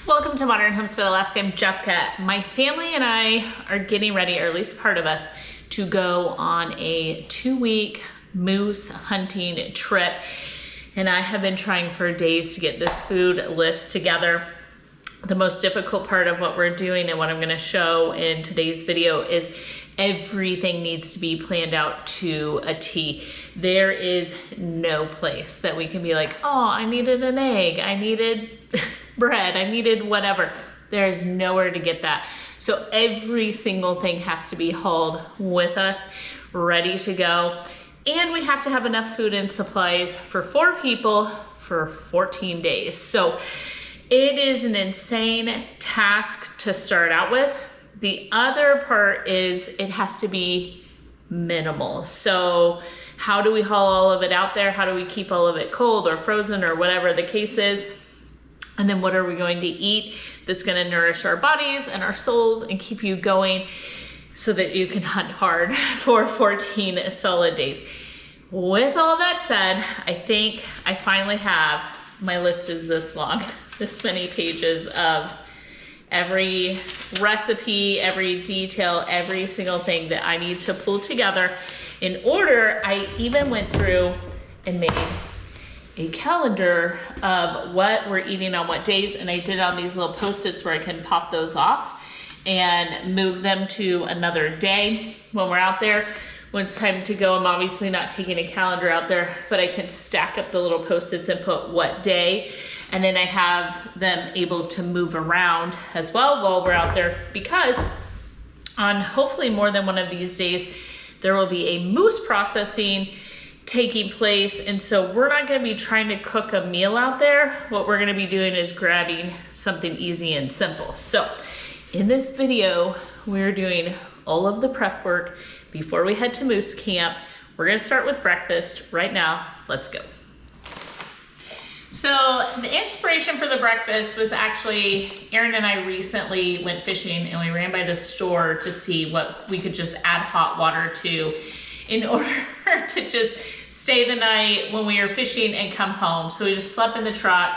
Welcome to Modern Homestead, Alaska. I'm Jessica. My family and I are getting ready, or at least part of us, to go on a 2-week moose hunting trip. And I have been trying for days to get this food list together. The most difficult part of what we're doing and what I'm gonna show in today's video is everything needs to be planned out to a T. There is no place that we can be like, oh, I needed an egg, I needed bread, I needed whatever. There's nowhere to get that. So every single thing has to be hauled with us, ready to go. And we have to have enough food and supplies for 4 people for 14 days. So it is an insane task to start out with. The other part is it has to be minimal. So how do we haul all of it out there? How do we keep all of it cold or frozen or whatever the case is? And then what are we going to eat that's going to nourish our bodies and our souls and keep you going so that you can hunt hard for 14 solid days. With all that said, I think I finally have, my list is this long, this many pages of every recipe, every detail, every single thing that I need to pull together in order. I even went through and made a calendar of what we're eating on what days, and I did it on these little Post-its where I can pop those off and move them to another day when we're out there. When it's time to go, I'm obviously not taking a calendar out there, but I can stack up the little Post-its and put what day, and then I have them able to move around as well while we're out there, because on hopefully more than one of these days, there will be a moose processing taking place. And so we're not gonna be trying to cook a meal out there. What we're gonna be doing is grabbing something easy and simple. So in this video, we're doing all of the prep work before we head to moose camp. We're gonna start with breakfast right now. Let's go. So the inspiration for the breakfast was actually, Aaron and I recently went fishing and we ran by the store to see what we could just add hot water to in order to just stay the night when we were fishing and come home. So we just slept in the truck,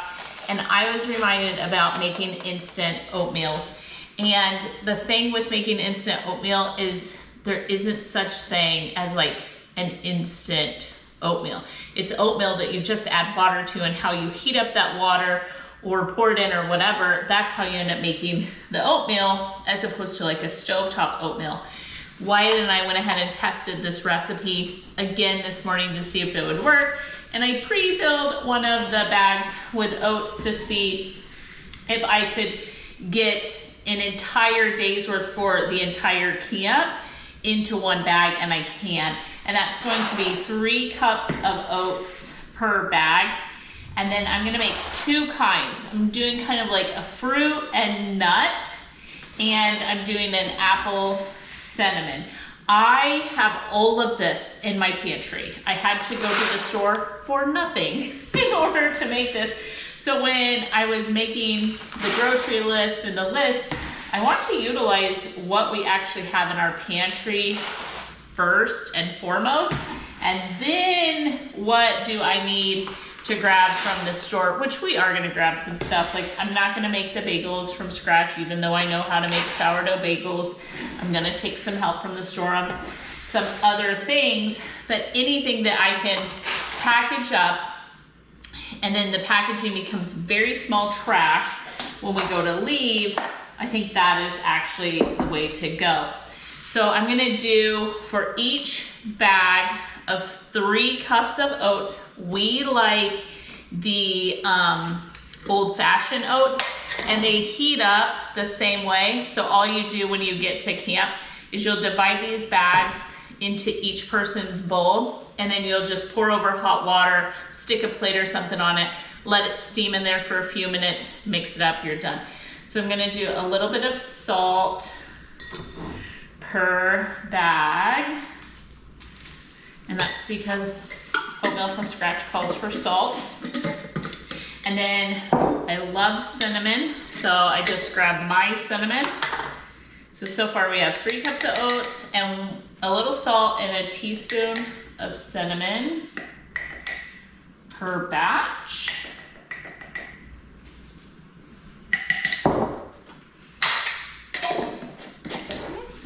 and I was reminded about making instant oatmeals. And the thing with making instant oatmeal is there isn't such thing as like an instant oatmeal. It's oatmeal that you just add water to, and how you heat up that water or pour it in or whatever, that's how you end up making the oatmeal, as opposed to like a stovetop oatmeal. Wyatt and I went ahead and tested this recipe again this morning to see if it would work. And I pre-filled one of the bags with oats to see if I could get an entire day's worth for the entire camp into one bag, and I can. And that's going to be 3 cups of oats per bag. And then I'm gonna make 2 kinds. I'm doing kind of like a fruit and nut, and I'm doing an apple cinnamon. I have all of this in my pantry. I had to go to the store for nothing in order to make this. So when I was making the grocery list and the list, I want to utilize what we actually have in our pantry first and foremost, and then what do I need to grab from the store, which we are gonna grab some stuff. Like, I'm not gonna make the bagels from scratch, even though I know how to make sourdough bagels. I'm gonna take some help from the store on some other things, but anything that I can package up, and then the packaging becomes very small trash when we go to leave, I think that is actually the way to go. So I'm gonna do, for each bag of 3 cups of oats, we like the old-fashioned oats, and they heat up the same way. So all you do when you get to camp is you'll divide these bags into each person's bowl, and then you'll just pour over hot water, stick a plate or something on it, let it steam in there for a few minutes, mix it up, you're done. So I'm gonna do a little bit of salt per bag. And that's because oatmeal from scratch calls for salt. And then I love cinnamon, so I just grabbed my cinnamon. So far we have 3 cups of oats and a little salt and a teaspoon of cinnamon per batch.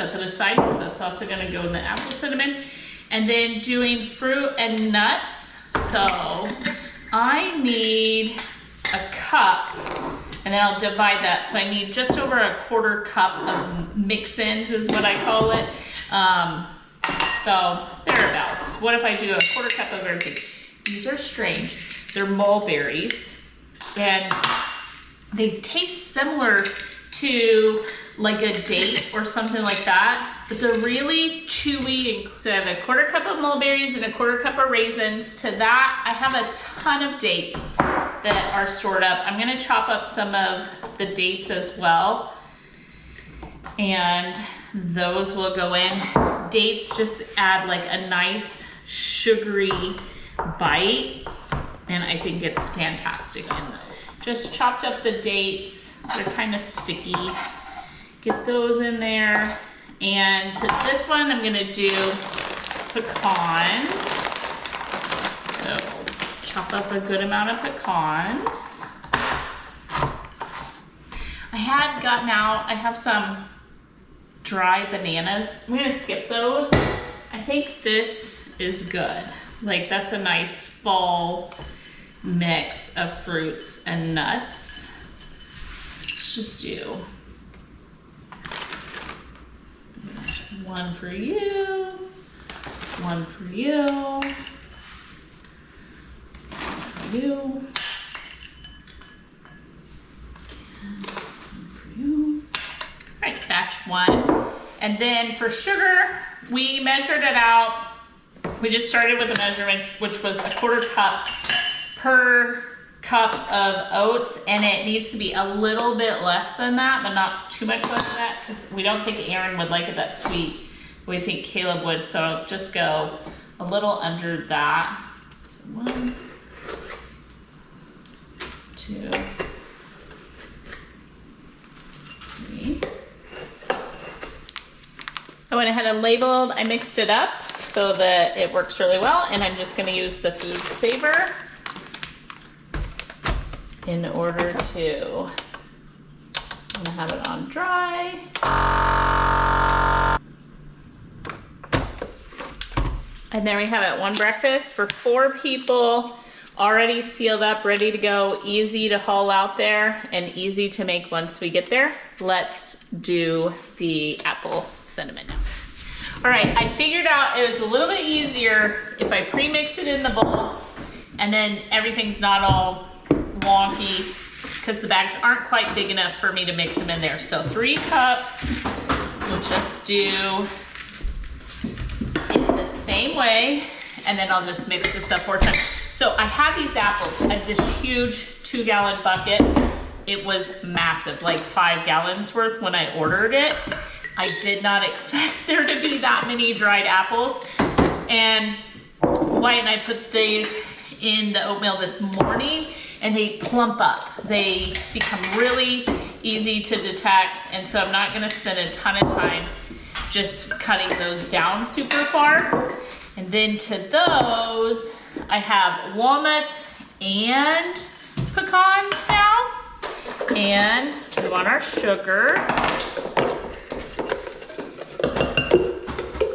set that aside because that's also gonna go in the apple cinnamon. And then doing fruit and nuts. So I need a cup, and then I'll divide that. So I need just over a 1/4 cup of mix-ins is what I call it. So thereabouts. What if I do a 1/4 cup of everything? These are strange. They're mulberries, and they taste similar to like a date or something like that, but they're really chewy. So I have a 1/4 cup of mulberries and a 1/4 cup of raisins. To that, I have a ton of dates that are stored up. I'm gonna chop up some of the dates as well, and those will go in. Dates just add like a nice sugary bite, and I think it's fantastic. And just chopped up the dates. They're kind of sticky. Get those in there. And to this one, I'm gonna do pecans. So chop up a good amount of pecans. I have some dry bananas. I'm gonna skip those. I think this is good. Like, that's a nice fall mix of fruits and nuts. Let's just do one for you, one for you, one for you, and one for you. All right, batch one. And then for sugar, we measured it out. We just started with a measurement, which was a 1/4 cup per cup of oats, and it needs to be a little bit less than that, but not too much less than that, because we don't think Aaron would like it that sweet. We think Caleb would, so I'll just go a little under that. So 1, 2, 3. I went ahead and labeled, I mixed it up so that it works really well, and I'm just gonna use the food saver in order to, I'm gonna have it on dry. And there we have it, one breakfast for 4 people, already sealed up, ready to go, easy to haul out there and easy to make once we get there. Let's do the apple cinnamon now. All right, I figured out it was a little bit easier if I pre-mix it in the bowl, and then everything's not all wonky because the bags aren't quite big enough for me to mix them in there. So 3 cups, we'll just do it the same way, and then I'll just mix this up 4 times. So I have these apples. I have this huge 2-gallon bucket. It was massive, like 5 gallons worth when I ordered it. I did not expect there to be that many dried apples. And Wyatt and I put these in the oatmeal this morning, and they plump up. They become really easy to detect, and so I'm not gonna spend a ton of time just cutting those down super far. And then to those, I have walnuts and pecans now. And we want our sugar.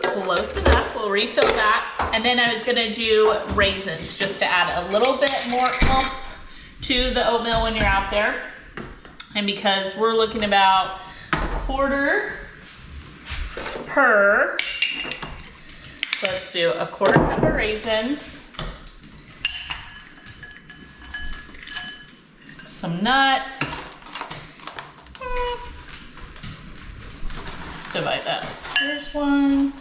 Close enough, we'll refill that. And then I was gonna do raisins just to add a little bit more oomph to the oatmeal when you're out there. And because we're looking about 1/4 per, so let's do a 1/4 cup of raisins, some nuts. Let's divide that. Here's one.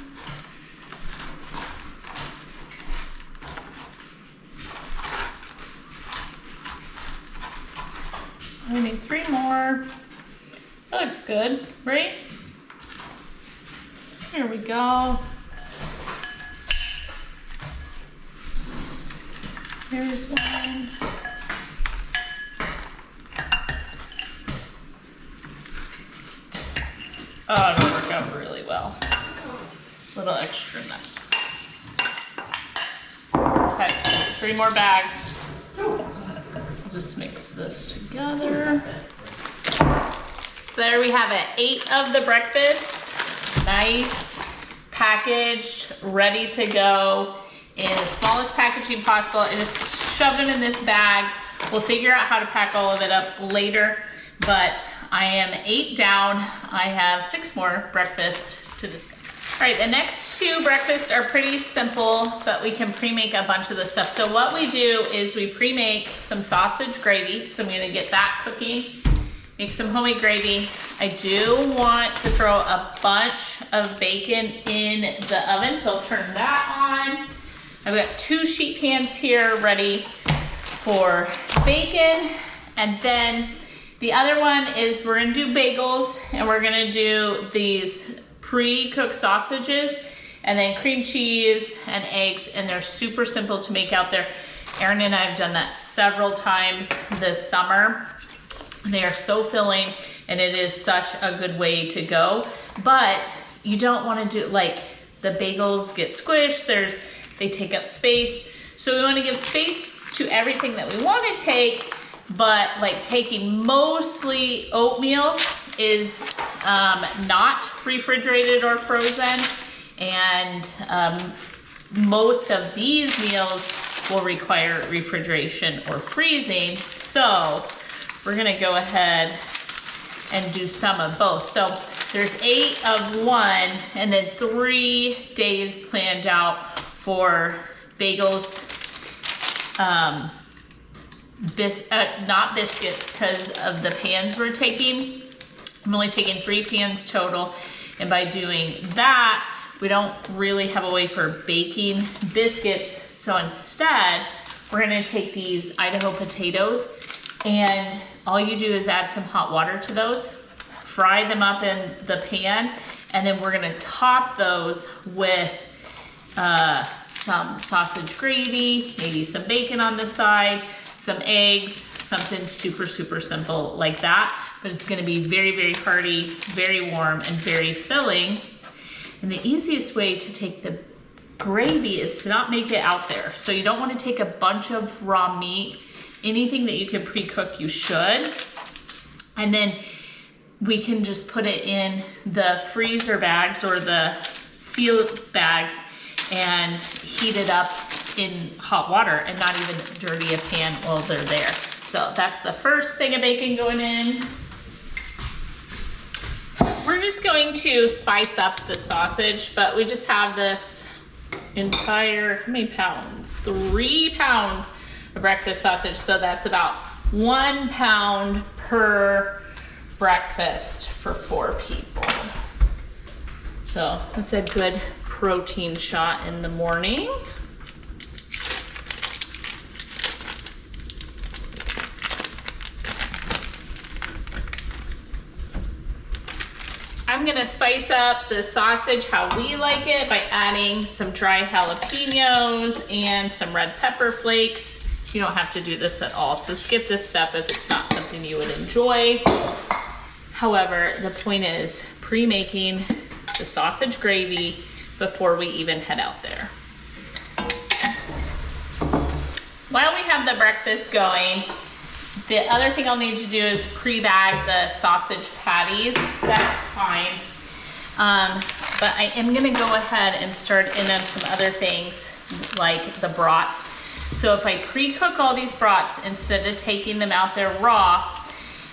We need 3 more. That looks good, right? Here we go. Here's one. Oh, it'll work out really well. Little extra nuts. Okay, 3 more bags. I'll just mix this together. So there we have it, 8 of the breakfast nice, packaged, ready to go in the smallest packaging possible, and just shove them in this bag. We'll figure out how to pack all of it up later, but I am 8 down. I have 6 more breakfast to discuss. All right, the next 2 breakfasts are pretty simple, but we can pre-make a bunch of the stuff. So what we do is we pre-make some sausage gravy. So I'm gonna get that cooking, make some homemade gravy. I do want to throw a bunch of bacon in the oven, so I'll turn that on. I've got 2 sheet pans here ready for bacon. And then the other one is we're gonna do bagels, and we're gonna do these pre-cooked sausages and then cream cheese and eggs, and they're super simple to make out there. Erin and I have done that several times this summer. They are so filling, and it is such a good way to go. But you don't want to do, like, the bagels get squished, they take up space. So we want to give space to everything that we want to take, but like taking mostly oatmeal is not refrigerated or frozen, and most of these meals will require refrigeration or freezing. So we're gonna go ahead and do some of both. So there's 8 of one, and then 3 days planned out for bagels, not biscuits because of the pans we're taking. I'm only taking 3 pans total, and by doing that, we don't really have a way for baking biscuits. So instead, we're gonna take these Idaho potatoes, and all you do is add some hot water to those, fry them up in the pan, and then we're gonna top those with some sausage gravy, maybe some bacon on the side, some eggs, something super, super simple like that. But it's gonna be very, very hearty, very warm, and very filling. And the easiest way to take the gravy is to not make it out there. So you don't wanna take a bunch of raw meat. Anything that you can pre-cook, you should. And then we can just put it in the freezer bags or the sealed bags and heat it up in hot water and not even dirty a pan while they're there. So that's the first thing of bacon going in. We're just going to spice up the sausage, but we just have this entire, how many pounds? 3 pounds of breakfast sausage. So that's about 1 pound per breakfast for 4 people. So that's a good protein shot in the morning. I'm gonna spice up the sausage how we like it by adding some dry jalapenos and some red pepper flakes. You don't have to do this at all, so skip this step if it's not something you would enjoy. However, the point is pre-making the sausage gravy before we even head out there. While we have the breakfast going, the other thing I'll need to do is pre-bag the sausage patties. That's fine. But I am gonna go ahead and start in on some other things like the brats. So if I pre-cook all these brats instead of taking them out there raw,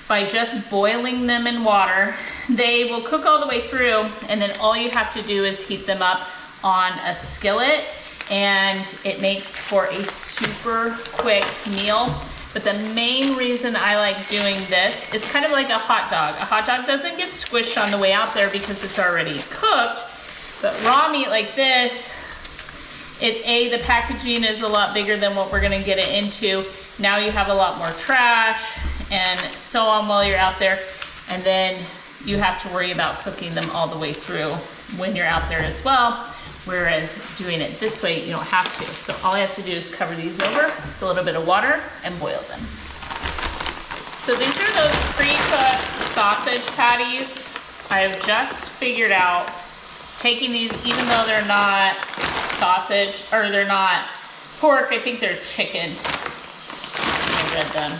by just boiling them in water, they will cook all the way through, and then all you have to do is heat them up on a skillet, and it makes for a super quick meal. But the main reason I like doing this is kind of like a hot dog. A hot dog doesn't get squished on the way out there because it's already cooked, but raw meat like this, the packaging is a lot bigger than what we're gonna get it into. Now you have a lot more trash and so on while you're out there, and then you have to worry about cooking them all the way through when you're out there as well. Whereas doing it this way, you don't have to. So all I have to do is cover these over with a little bit of water and boil them. So these are those pre-cooked sausage patties. I've just figured out taking these, even though they're not sausage, or they're not pork, I think they're chicken. I read them.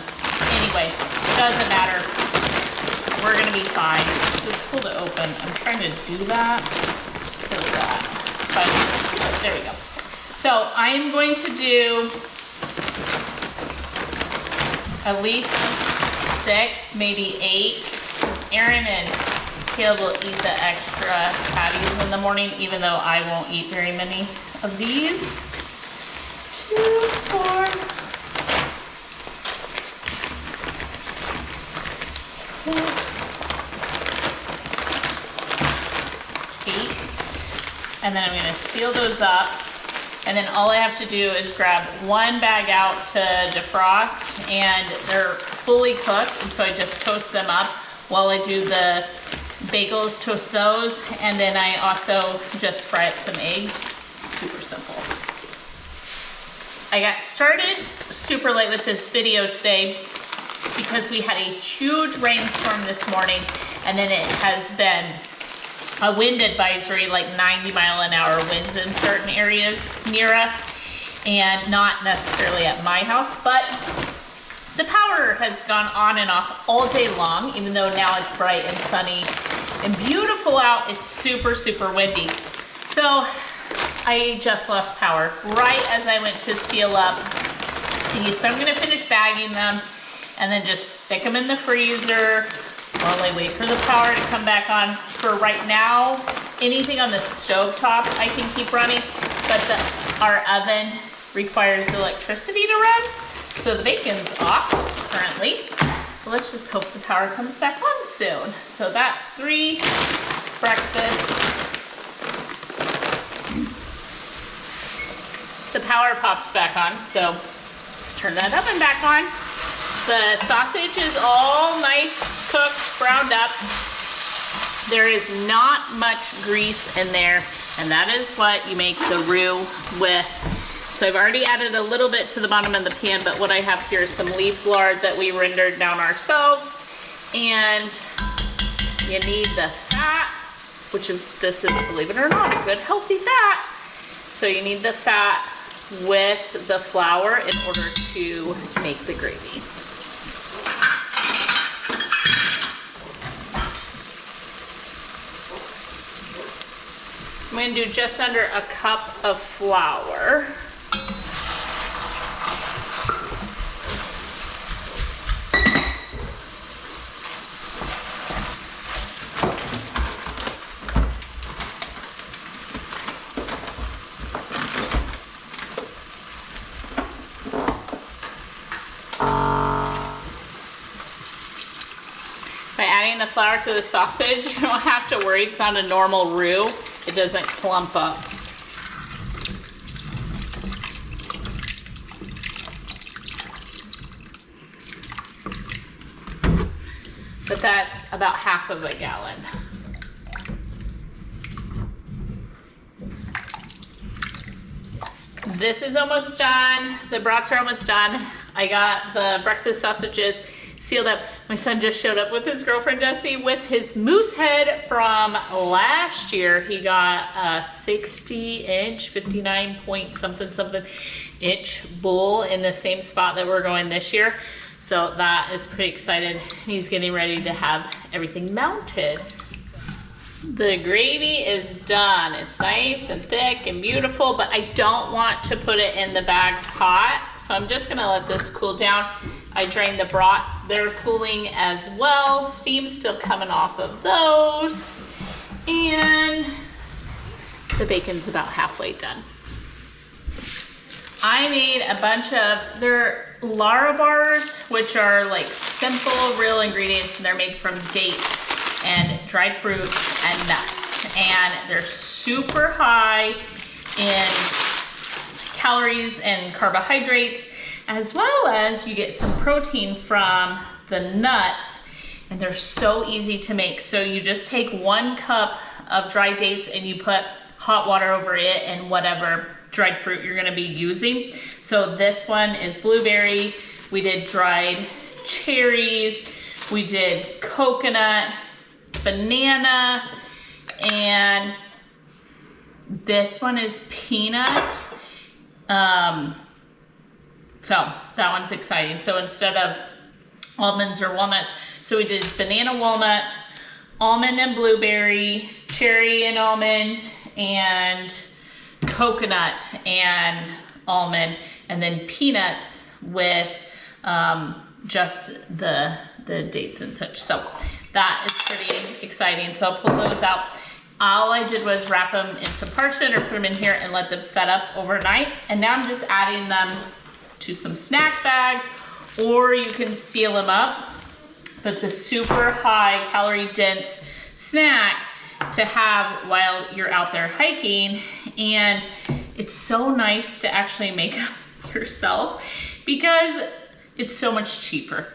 Anyway, doesn't matter. We're gonna be fine. it's cool to open. I'm trying to do that so that, but there we go. So I'm going to do at least 6, maybe 8, because Aaron and Caleb will eat the extra patties in the morning, even though I won't eat very many of these. 2, 4, 6, 8, and then I'm gonna seal those up. And then all I have to do is grab one bag out to defrost, and they're fully cooked, and so I just toast them up while I do the bagels, toast those, and then I also just fry up some eggs. Super simple. I got started super late with this video today because we had a huge rainstorm this morning, and then it has been a wind advisory, like 90-mile-an-hour winds in certain areas near us, and not necessarily at my house, but the power has gone on and off all day long, even though now it's bright and sunny and beautiful out. It's super, super windy. So I just lost power right as I went to seal up these. So I'm gonna finish bagging them and then just stick them in the freezer while I wait for the power to come back on. For right now, anything on the stove top I can keep running, but our oven requires electricity to run, so the bacon's off currently. Let's just hope the power comes back on soon. So that's 3 breakfasts. The power pops back on, so let's turn that oven back on. The sausage is all nice, cooked, browned up. There is not much grease in there, and that is what you make the roux with. So I've already added a little bit to the bottom of the pan, but what I have here is some leaf lard that we rendered down ourselves. And you need the fat, which is, this is, believe it or not, a good healthy fat. So you need the fat with the flour in order to make the gravy. I'm going to do just under a cup of flour. By adding the flour to the sausage, you don't have to worry. It's not a normal roux. It doesn't clump up. But that's about half of a gallon. This is almost done. The brats are almost done. I got the breakfast sausages sealed up. My son just showed up with his girlfriend Jessie with his moose head from last year. He got a 60-inch, 59 point something inch bull in the same spot that we're going this year. So that is pretty excited. He's getting ready to have everything mounted. The gravy is done. It's nice and thick and beautiful, but I don't want to put it in the bags hot. So I'm just gonna let this cool down. I drained the brats. They're cooling as well. Steam's still coming off of those. And the bacon's about halfway done. I made a bunch of, they're Lara bars, which are like simple, real ingredients, and they're made from dates and dried fruit and nuts. And they're super high in calories and carbohydrates, as well as you get some protein from the nuts, and they're so easy to make. So you just take 1 cup of dried dates and you put hot water over it and whatever dried fruit you're gonna be using. So this one is blueberry. We did dried cherries. We did coconut, banana, and this one is peanut. So that one's exciting. So instead of almonds or walnuts, so we did banana walnut, almond and blueberry, cherry and almond, and coconut and almond, and then peanuts with just the dates and such. So that is pretty exciting. So I'll pull those out. All I did was wrap them in some parchment or put them in here and let them set up overnight. And now I'm just adding them to some snack bags, or you can seal them up. But it's a super high calorie dense snack to have while you're out there hiking. And it's so nice to actually make yourself because it's so much cheaper.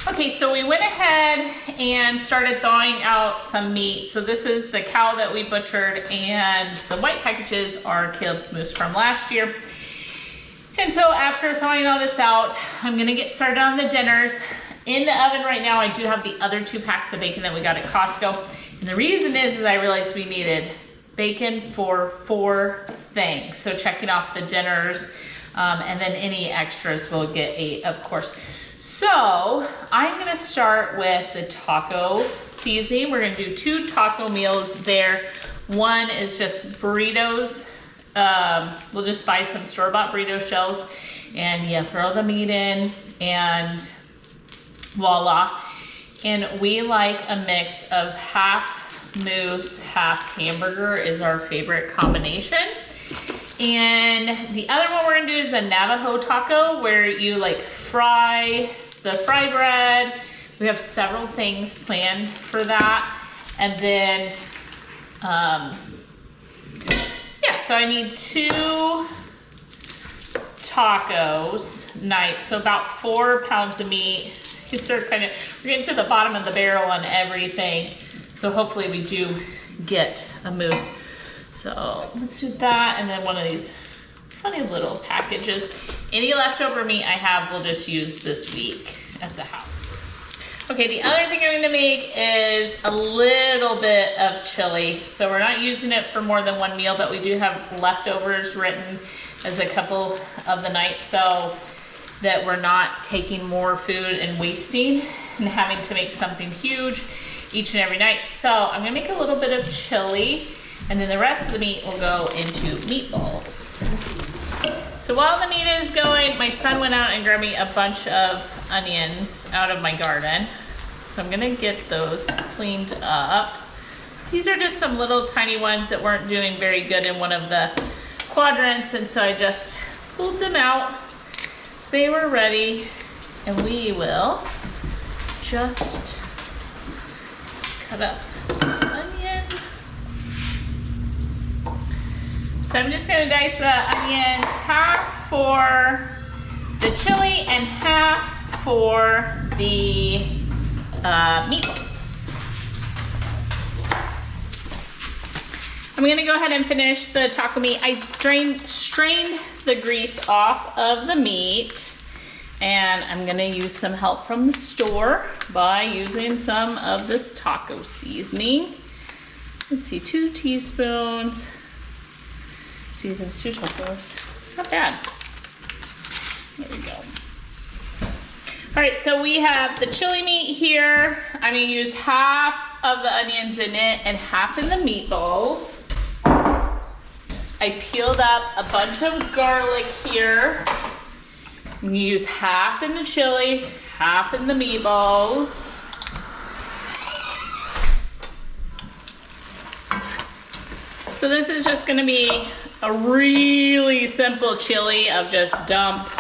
Okay, so we went ahead and started thawing out some meat. So this is the cow that we butchered, and the white packages are Caleb's moose from last year. And so after thawing all this out, I'm gonna get started on the dinners. In the oven right now, I do have the other 2 packs of bacon that we got at Costco. And the reason is I realized we needed bacon for 4 things. So checking off the dinners, and then any extras we'll get 8, of course. So I'm gonna start with the taco seasoning. We're gonna do 2 taco meals there. One is just burritos. We'll just buy some store-bought burrito shells and yeah, throw the meat in and voila. And we like a mix of half moose, half hamburger is our favorite combination. And the other one we're gonna do is a Navajo taco, where you like fry the fry bread. We have several things planned for that. And then, yeah, so I need 2 tacos, nice. So about 4 pounds of meat. You start we're getting to the bottom of the barrel on everything. So hopefully we do get a moose. So let's do that, and then one of these funny little packages. Any leftover meat I have, we'll just use this week at the house. Okay, the other thing I'm gonna make is a little bit of chili. So we're not using it for more than 1 meal, but we do have leftovers written as a couple of the nights, so that we're not taking more food and wasting and having to make something huge each and every night. So I'm gonna make a little bit of chili, and then the rest of the meat will go into meatballs. So while the meat is going, my son went out and grabbed me a bunch of onions out of my garden. So I'm gonna get those cleaned up. These are just some little tiny ones that weren't doing very good in one of the quadrants, and so I just pulled them out so they were ready, and we will just cut up some onion. So I'm just gonna dice the onions half for the chili and half for the meatballs. I'm gonna go ahead and finish the taco meat. I strained the grease off of the meat, and I'm gonna use some help from the store by using some of this taco seasoning. Let's see, 2 teaspoons. Seasons 2 tacos. It's not bad. There we go. All right, so we have the chili meat here. I'm gonna use half of the onions in it and half in the meatballs. I peeled up a bunch of garlic here. I'm gonna use half in the chili, half in the meatballs. So this is just gonna be a really simple chili of just dump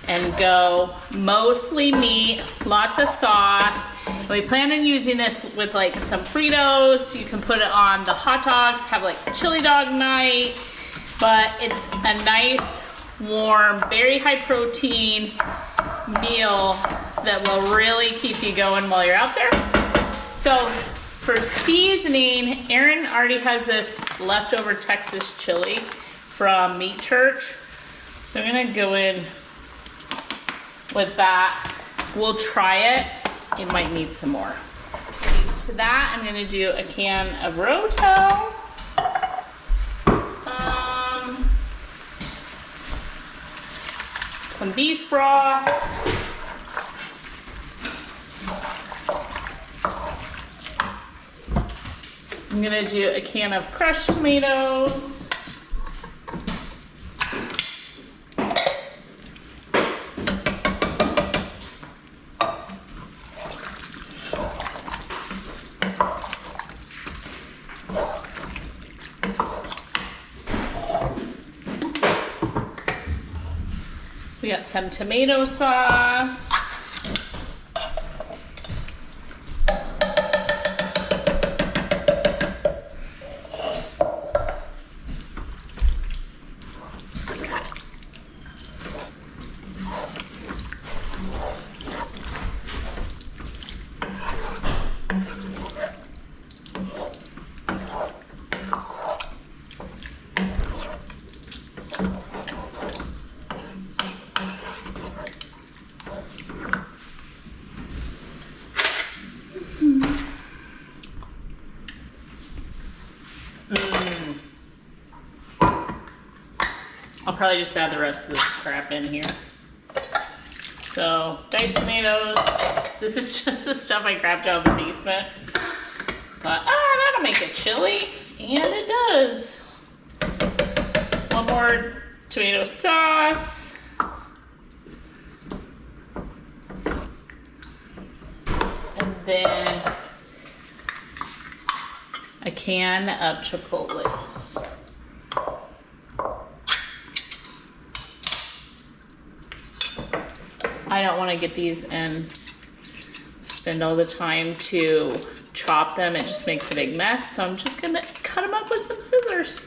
and go. Mostly meat, lots of sauce. We plan on using this with like some Fritos. You can put it on the hot dogs, have like a chili dog night, but it's a nice, warm, very high protein meal that will really keep you going while you're out there. So for seasoning, Erin already has this leftover Texas chili from Meat Church. So I'm gonna go in with that. We'll try it. It might need some more. To that, I'm gonna do a can of some beef broth. I'm gonna do a can of crushed tomatoes. We got some tomato sauce. I'll probably just add the rest of this crap in here. So, diced tomatoes. This is just the stuff I grabbed out of the basement. Thought, that'll make it chili. And it does. One more tomato sauce. And then a can of chipotles. I don't want to get these and spend all the time to chop them. It just makes a big mess. So I'm just going to cut them up with some scissors.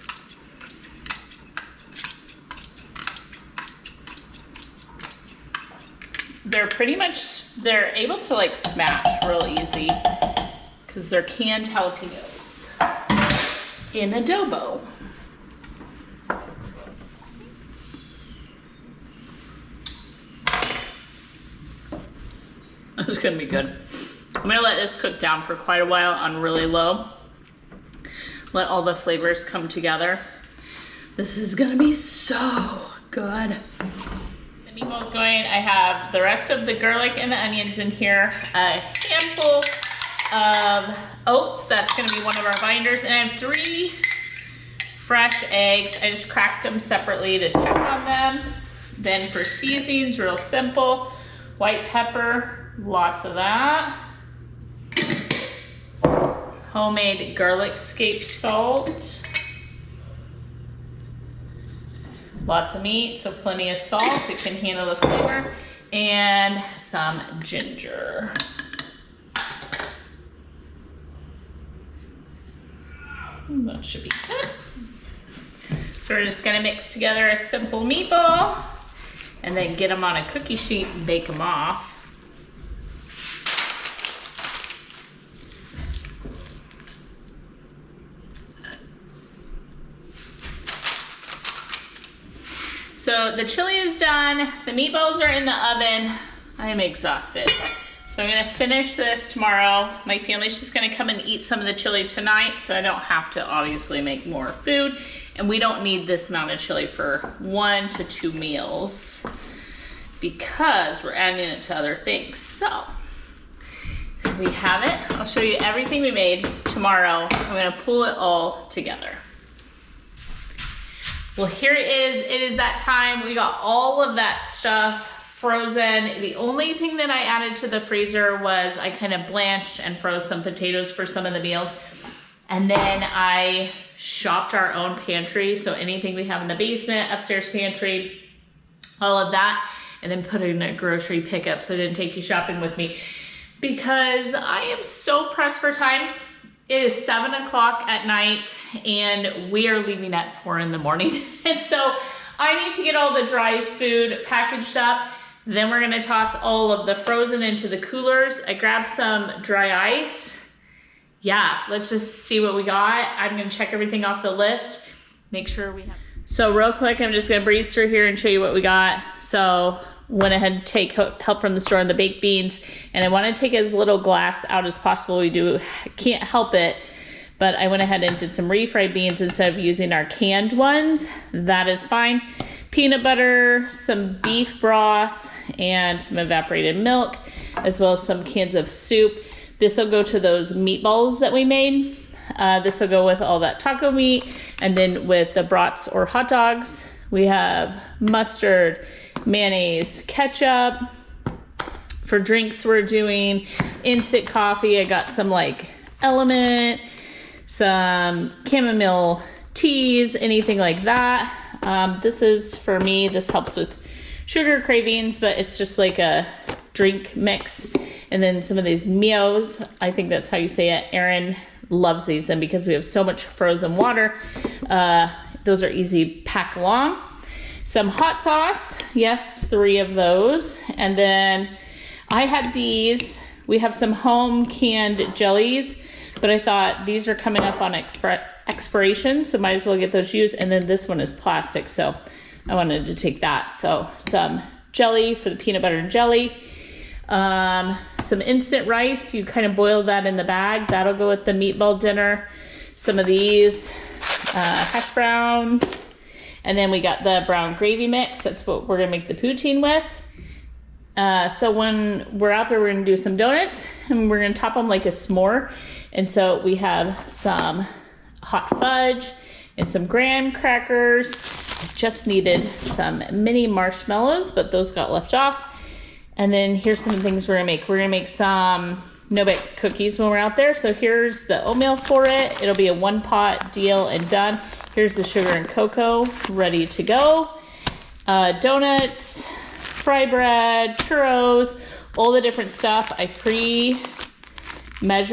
They're able to like smash real easy because they're canned jalapenos in adobo. This is gonna be good. I'm gonna let this cook down for quite a while on really low. Let all the flavors come together. This is gonna be so good. The meatball's going. I have the rest of the garlic and the onions in here. A handful of oats. That's gonna be one of our binders. And I have 3 fresh eggs. I just cracked them separately to check on them. Then for seasonings, real simple. White pepper, lots of that. Homemade garlic scape salt. Lots of meat, so plenty of salt. It can handle the flavor. And some ginger. That should be good. So we're just gonna mix together a simple meatball and then get them on a cookie sheet and bake them off. So the chili is done, the meatballs are in the oven. I am exhausted. So I'm gonna finish this tomorrow. My family's just gonna come and eat some of the chili tonight, so I don't have to obviously make more food. And we don't need this amount of chili for 1 to 2 meals because we're adding it to other things. So we have it. I'll show you everything we made tomorrow. I'm gonna pull it all together. Well, here it is. It is that time. We got all of that stuff frozen. The only thing that I added to the freezer was I kind of blanched and froze some potatoes for some of the meals. And then I shopped our own pantry. So anything we have in the basement, upstairs pantry, all of that, and then put it in a grocery pickup. So I didn't take you shopping with me because I am so pressed for time. It is 7 o'clock at night and we are leaving at 4 in the morning. And so I need to get all the dry food packaged up. Then we're gonna toss all of the frozen into the coolers. I grabbed some dry ice. Yeah, let's just see what we got. I'm gonna check everything off the list, make sure we have. So real quick, I'm just gonna breeze through here and show you what we got. So went ahead and take help from the store on the baked beans, and I want to take as little glass out as possible. We can't help it, but I went ahead and did some refried beans instead of using our canned ones. That is fine. peanut butter, some beef broth, and some evaporated milk, as well as some cans of soup. This will go to those meatballs that we made. This will go with all that taco meat, and then with the brats or hot dogs, we have mustard, mayonnaise, ketchup. For drinks, we're doing instant coffee. I got some like Element, some chamomile teas, anything like that. This is for me, this helps with sugar cravings, but it's just like a drink mix. And then some of these Mios, I think that's how you say it. Aaron loves these, and because we have so much frozen water, those are easy pack along. Some hot sauce, yes, 3 of those. And then I had these, we have some home canned jellies, but I thought these are coming up on expiration, so might as well get those used. And then this one is plastic, so I wanted to take that. So some jelly for the peanut butter and jelly. Some instant rice, you kind of boil that in the bag. That'll go with the meatball dinner. Some of these hash browns. And then we got the brown gravy mix. That's what we're gonna make the poutine with. So when we're out there, we're gonna do some donuts, and we're gonna top them like a s'more. And so we have some hot fudge and some graham crackers. Just needed some mini marshmallows, but those got left off. And then here's some things we're gonna make. We're gonna make some no-bake cookies when we're out there. So here's the oatmeal for it. It'll be a 1-pot deal and done. Here's the sugar and cocoa ready to go. Donuts, fry bread, churros, all the different stuff. I pre-measure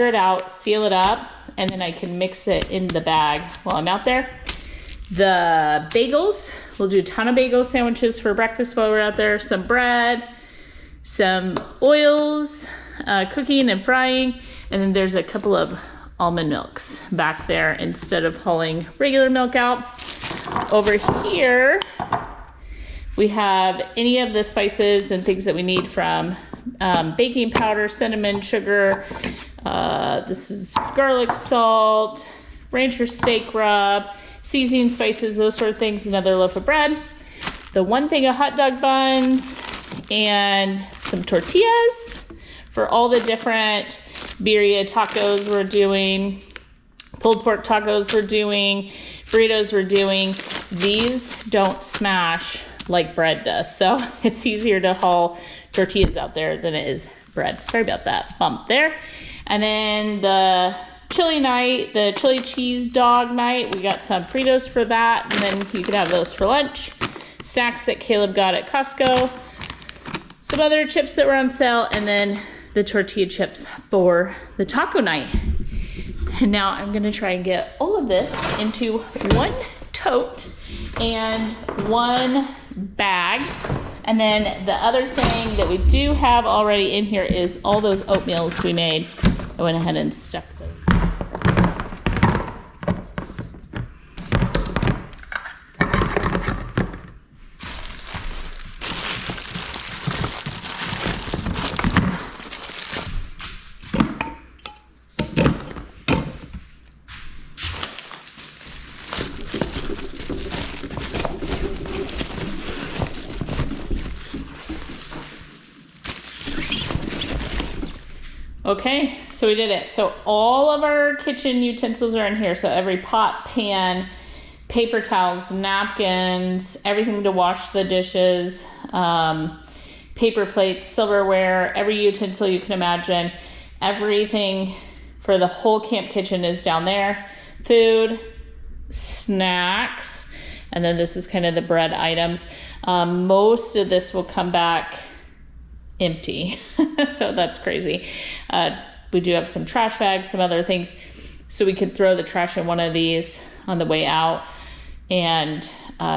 it out, seal it up, and then I can mix it in the bag while I'm out there. The bagels, we'll do a ton of bagel sandwiches for breakfast while we're out there. Some bread, some oils, cooking and frying, and then there's a couple of almond milks back there instead of hauling regular milk out. Over here, we have any of the spices and things that we need, from baking powder, cinnamon, sugar. This is garlic salt, rancher steak rub, seasoning spices, those sort of things. Another loaf of bread, the 1 thing of hot dog buns, and some tortillas for all the different birria tacos we're doing, pulled pork tacos we're doing, burritos we're doing. These don't smash like bread does, so it's easier to haul tortillas out there than it is bread. Sorry about that bump there. And then the chili night, the chili cheese dog night, we got some Fritos for that, and then you can have those for lunch. Snacks that Caleb got at Costco, some other chips that were on sale, and then the tortilla chips for the taco night. And now I'm gonna try and get all of this into 1 tote and 1 bag. And then the other thing that we do have already in here is all those oatmeals we made. I went ahead and stuck those. Okay, so we did it. So all of our kitchen utensils are in here. So every pot, pan, paper towels, napkins, everything to wash the dishes, paper plates, silverware, every utensil you can imagine. Everything for the whole camp kitchen is down there. Food, snacks, and then this is kind of the bread items. Most of this will come back empty. So that's crazy. We do have some trash bags, some other things, so we could throw the trash in one of these on the way out and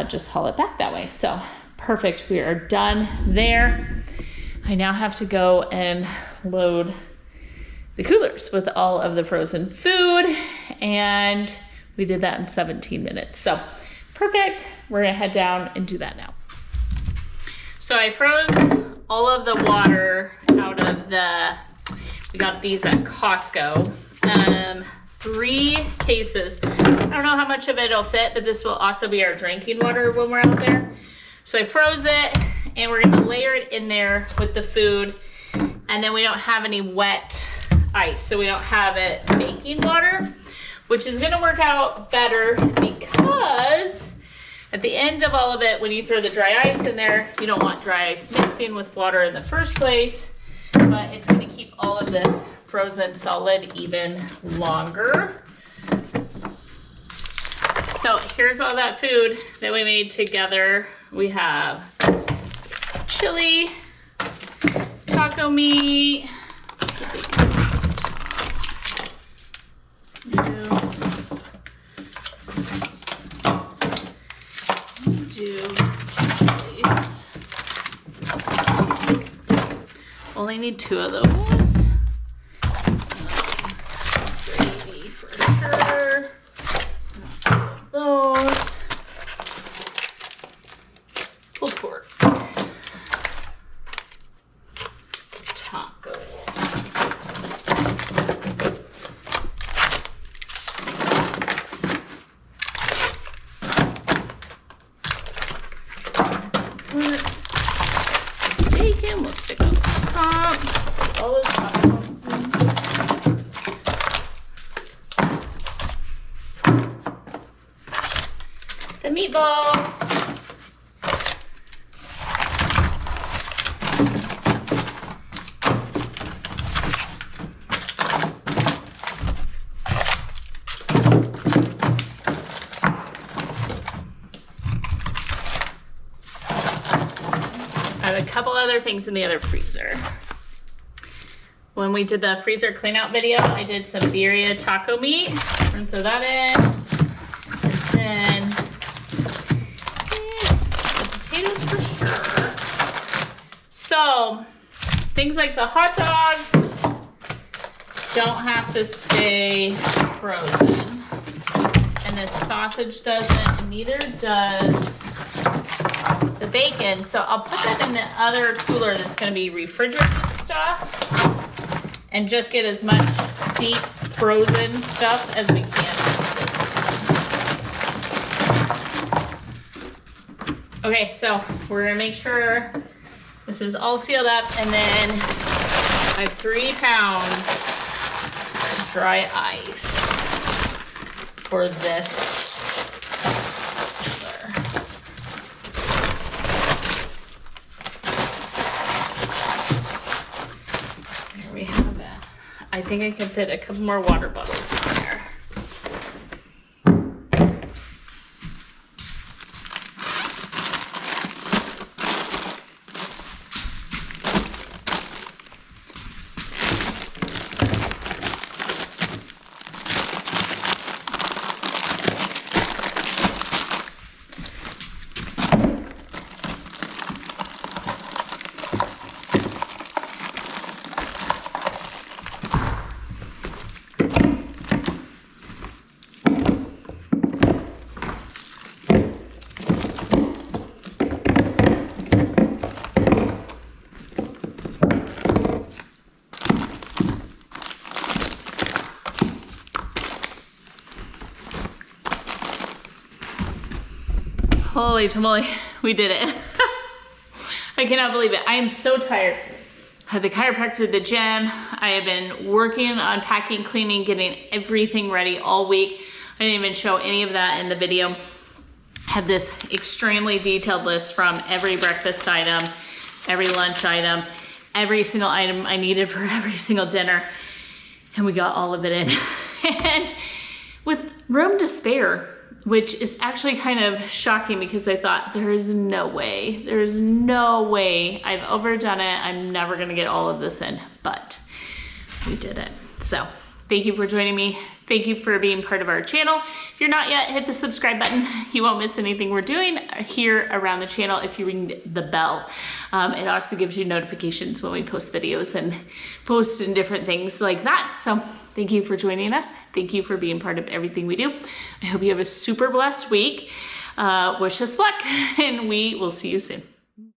just haul it back that way. So perfect, we are done there. I now have to go and load the coolers with all of the frozen food, and we did that in 17 minutes. So perfect, we're gonna head down and do that now. So I froze all of the water out of we got these at Costco. 3 cases. I don't know how much of it'll fit, but this will also be our drinking water when we're out there. So I froze it, and we're gonna layer it in there with the food. And then we don't have any wet ice, so we don't have it baking water, which is gonna work out better because at the end of all of it, when you throw the dry ice in there, you don't want dry ice mixing with water in the first place, but it's gonna keep all of this frozen solid even longer. So here's all that food that we made together. We have chili, taco meat, only need 2 of those. Gravy for sure. 2 of those. Pulled pork. Taco. Bacon, we'll stick on the top. All those tacos in. The meatballs. I have a couple other things in the other freezer. When we did the freezer clean out video, I did some birria taco meat. I'm gonna throw that in. And then the potatoes for sure. So things like the hot dogs don't have to stay frozen. And this sausage doesn't, neither does the bacon. So I'll put that in the other cooler that's gonna be refrigerated stuff and just get as much deep frozen stuff as we can. Okay, so we're gonna make sure this is all sealed up, and then I have 3 pounds of dry ice for this. I think I can fit a couple more water bottles in there. Holy tamale, we did it. I cannot believe it. I am so tired. I had the chiropractor at the gym. I have been working on packing, cleaning, getting everything ready all week. I didn't even show any of that in the video. I have this extremely detailed list from every breakfast item, every lunch item, every single item I needed for every single dinner. And we got all of it in. And with room to spare, which is actually kind of shocking because I thought there's no way I've overdone it. I'm never gonna get all of this in, but we did it. So thank you for joining me. Thank you for being part of our channel. If you're not yet, hit the subscribe button. You won't miss anything we're doing here around the channel if you ring the bell. It also gives you notifications when we post videos and post and different things like that. So thank you for joining us. Thank you for being part of everything we do. I hope you have a super blessed week. Wish us luck, and we will see you soon.